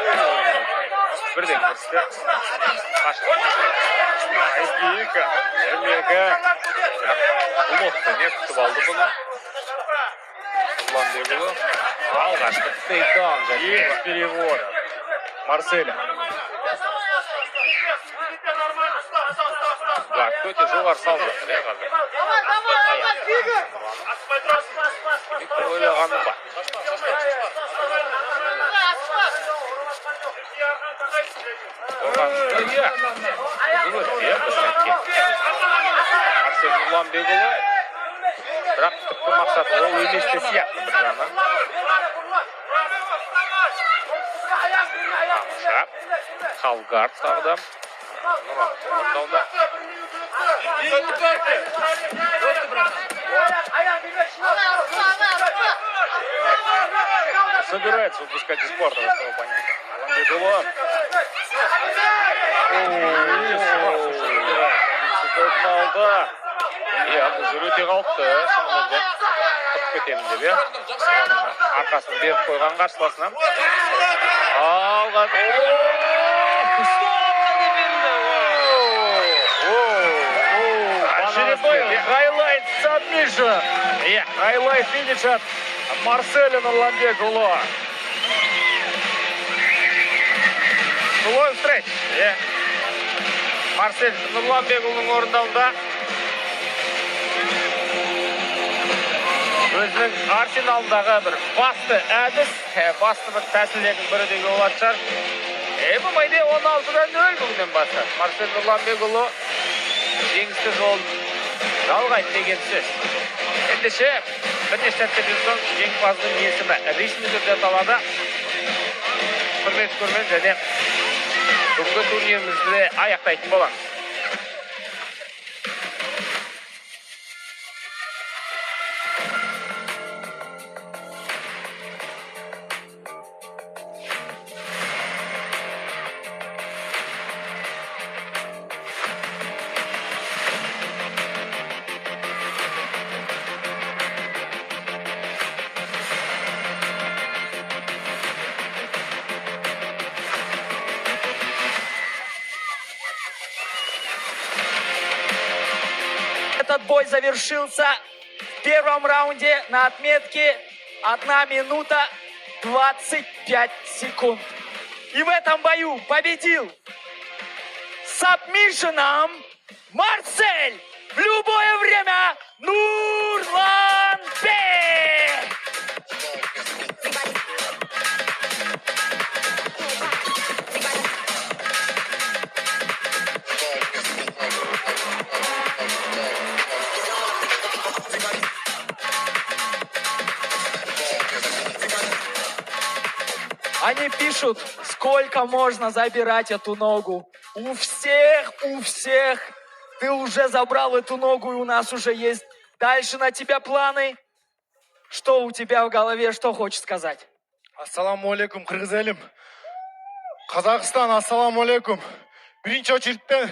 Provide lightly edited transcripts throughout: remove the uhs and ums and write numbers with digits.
Нұрланбек. Бірден кірісті. Қашты. Айстейкі. Ермегі. Ұлықты не күтіп алды бұны. Нұрланбекұлы. Алғашқы тейкдаун және перевод. Марселя. Гакт өте жоғары салып жатыр, қазір. Ойлағаны бар. Арсен Нұрланбекұлы. Бірақ түпкі мақсаты ол еместе сияқты бір жағынан. Қалгард тағыда. Орындауда. Собирается выпускать из спорта, этого понятия. Нұрланбекұлы. Алды. Бұл жер өте қалыпты, шынымен құтып кетемін деп, арқасын беріп қойған қарсыласына. Алған. Очередной хайлайт сабмишн. Хайлайт финиш от Марселя Нұрланбекұлы. Сулой встреч. Марсель Нұрланбекұлының орындауында. Өзінің арсеналындағы бір басты әдіс, басты бір тәсілдердің бірі деуге болады шығар. ММА-де 16-0 бүгіннен бастап. Марсель Нұрланбекұлы жеңісті жолын жалғайды деген сөз. Ендеше бірнеше сәттерден соң жеңімпаздың есімі ресми түрде аталады. Құрметті көрермен, және бүгінгі турнирімізді аяқтайтын боламыз. Этот бой завершился в первом раунде на отметке 1 минута 25 секунд. И в этом бою победил сабмишеном Марсель в любое время Нурланбек! Они пишут, сколько можно забирать эту ногу. У всех, ты уже забрал эту ногу, и у нас уже есть дальше на тебя планы. Что у тебя в голове, что хочешь сказать? Ассаламу алейкум, қырғыз елім. Қазақстан, ассаламу алейкум. Бірінші очередте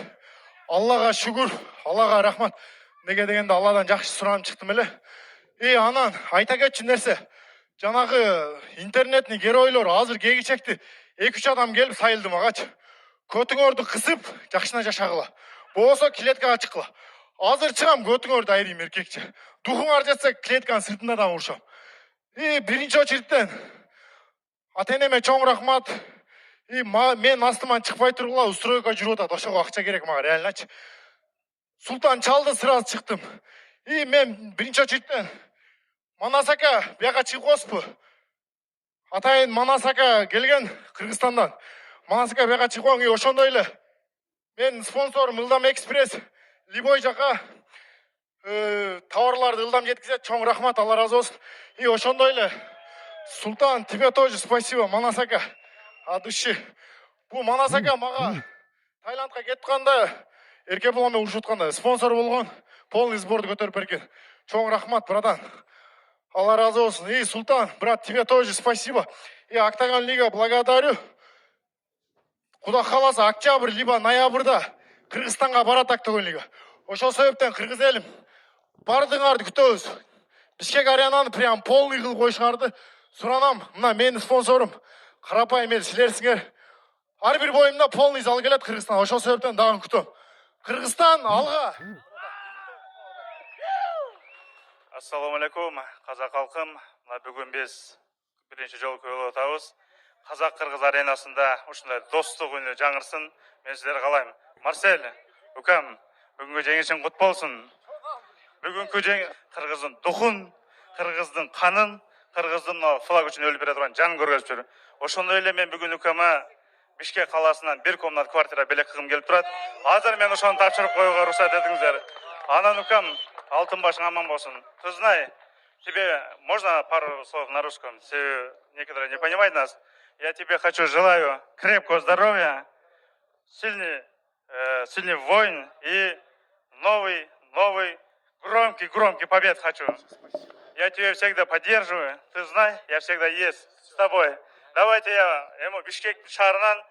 Аллаға шүгір, Аллаға рахмат. Неге дегенде Алладан жақсы сұранып шықтым әлі. Анан, айта кетші нәрсе. Жаңағы интернетні геройлар азыр кегичекті 2-3 адам келіп сайылды мағач. Көтіңөрді қысып, жақшына жашағыла. Болса клеткаға шыққыла. Азыр шығам көтіңөрді айрым еркекші. Духыңар жатса клетканың сыртында да ұршам. Бірінші очередтен ата-енеме чоң рахмат. Мен астыман шықпай тұрғыла устройка жүріп отады. Ошоға ақша керек маған реально. Султан чалды, сразу шықтым. Мен бірінші очередтен Манасака бияқа шығып қоспы. Атайын Манасака келген Қырғызстандан. Манасака бияқа шығып қоң, ошондойлы. Мен спонсорым Ылдам Экспресс, Либой жаққа тауарларды ылдам жеткізет. Чоң рахмат, Алла разы болсын. Ошондойлы. Султан, тебе тоже спасибо, Манасака. От души. Бұл Манасака маға Таиландқа кетіп қанда, ерке боламен ұршып отқанда спонсор болған, полный сборды көтеріп берген. Чоң рахмат, братан. Алла разы болсын. Султан, брат, тебе тоже спасибо. Октагон Лига благодарю. Куда қаласа, октябрь, либо ноябрьда Қырғызстанға барат Октагон Лига. Ошол себептен Қырғыз елім бардыңарды күтөбүз. Бишкек аренаны прям полный кылып койушуңарды суранам. Мына менин спонсорум Карапайым эл силерсиңер. Ар бир боюмда полный зал келет Кыргызстан. Ошол себептен дагы күтөм. Кыргызстан алга. Ассаламу алейкум, қазақ халқым. Мына бүгін біз бірінші жол көріп отырмыз. Қазақ-қырғыз аренасында ушундай достық үні жаңырсын. Мен сіздерді қалаймын. Марсель, үкем, бүгінгі жеңісің құт болсын. Бүгінгі жеңіс қырғыздың духын, қырғыздың қанын, қырғыздың флаг үшін өліп бере тұрған жан көргізіп жүр. Ошондой эле мен бүгін үкемі Бишкек қаласынан бір комнат квартира белек кылгым келип турат. Азыр мен ошону тапшырып коюуга уруксат этиңиздер. Анан үкем, алтын башың аман болсын. Ты знай, тебе можно пару слов на русском? Все некоторые не понимают нас. Я тебе желаю крепкого здоровья, сильный воин и новый, громкий побед хочу. Я тебя всегда поддерживаю. Ты знай, я всегда есть с тобой. Давайте я ему Бишкек шаарынан